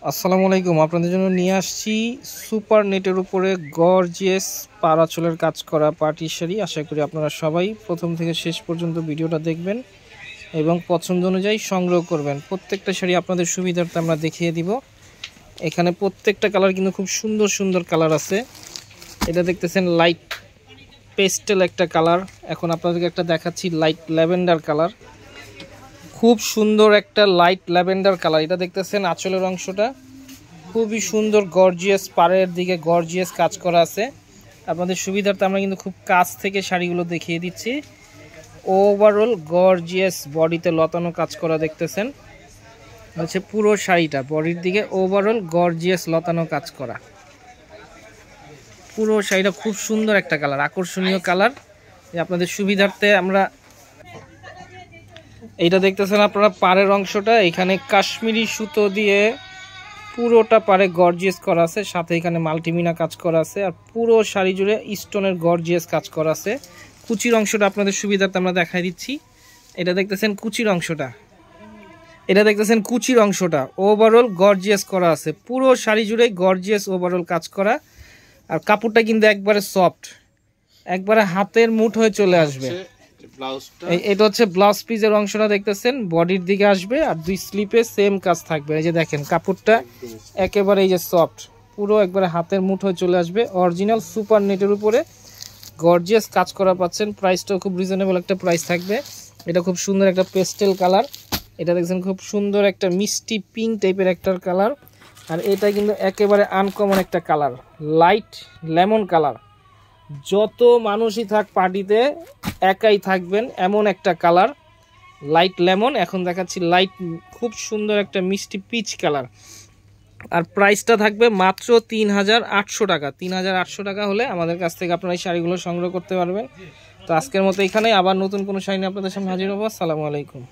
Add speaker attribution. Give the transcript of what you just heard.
Speaker 1: আসসালামু আলাইকুম। আপনাদের জন্য নিয়ে আসছি সুপার নেটের উপরে গর্জিয়াস পারাচলের কাজ করা পার্টি শাড়ি। আশা করি আপনারা সবাই প্রথম থেকে শেষ পর্যন্ত ভিডিওটা দেখবেন এবং পছন্দ অনুযায়ী সংগ্রহ করবেন। প্রত্যেকটা শাড়ি আপনাদের সুবিধার্থে আমরা দেখিয়ে দিব। এখানে প্রত্যেকটা কালার কিন্তু খুব সুন্দর সুন্দর কালার আছে। এটা দেখতেছেন লাইট পেস্টেল একটা কালার। এখন আপনাদেরকে একটা দেখাচ্ছি লাইট ল্যাভেন্ডার কালার, খুব সুন্দর একটা লাইট ল্যাভেন্ডার কালার। এটা দেখতেছেন আঁচলের অংশটা খুবই সুন্দর, গর্জিয়াস, পাড়ের দিকে গর্জিয়াস কাজ করা আছে। আপনাদের সুবিধার্থে আমরা কিন্তু খুব কাছ থেকে শাড়িগুলো দেখিয়ে দিচ্ছি। ওভারঅল গর্জিয়াস, বডিতে লতানো কাজ করা দেখতেছেন হচ্ছে পুরো শাড়িটা, বডির দিকে ওভারঅল গর্জিয়াস লতানো কাজ করা। পুরো শাড়িটা খুব সুন্দর একটা কালার, আকর্ষণীয় কালার। আপনাদের সুবিধার্থে আমরা এইটা দেখতেছেন আপনারা পাড়ের অংশটা, এখানে কাশ্মীরি সুতো দিয়ে পুরোটা পাড়ে গর্জিয়াস করা আছে, সাথে এখানে মাল্টিমিনা কাজ করা আছে, আর পুরো শাড়ি জুড়ে স্টোনের গর্জিয়াস কাজ করা আছে। কুচির অংশটা আপনাদের সুবিধার্থে আমরা দেখাই দিচ্ছি। এটা দেখতেছেন কুচির অংশটা, ওভারঅল গর্জিয়াস করা আছে, পুরো শাড়ি জুড়ে গর্জিয়াস ওভারঅল কাজ করা। আর কাপড়টা কিন্তু একবারে সফট, একবারে হাতের মুঠ হয়ে চলে আসবে। এটা হচ্ছে ব্লাউজ পিসের অংশটা দেখতেছেন, বডির দিকে আসবে আর দুই স্লিপে সেম কাজ থাকবে। এই যে দেখেন কাপড়টা একেবারে এই যে সফট, পুরো একবারে হাতের মুঠোয় চলে আসবে। অরিজিনাল সুপার নেটের উপরে গর্জিয়াস কাজ করা পাচ্ছেন। প্রাইসটাও খুব রিজনেবল একটা প্রাইস থাকবে। এটা খুব সুন্দর একটা পেস্টেল কালার, এটা দেখছেন খুব সুন্দর একটা মিষ্টি পিঙ্ক টাইপের একটা কালার। আর এটা কিন্তু একেবারে আনকমন একটা কালার, লাইট লেমন কালার। যত মানুষই থাক পার্টিতে একাই থাকবেন এমন একটা কালার, লাইট লেমন। এখন দেখাচ্ছি লাইট খুব সুন্দর একটা মিষ্টি পিচ কালার। আর প্রাইসটা থাকবে মাত্র ৩,৮০০ টাকা। ৩,৮০০ টাকা হলে আমাদের কাছ থেকে আপনারা এই শাড়িগুলো সংগ্রহ করতে পারবেন। তো আজকের মতো এখানেই, আবার নতুন কোনো শাড়ি নিয়ে আপনাদের সামনে হাজির হবো। আসসালামু আলাইকুম।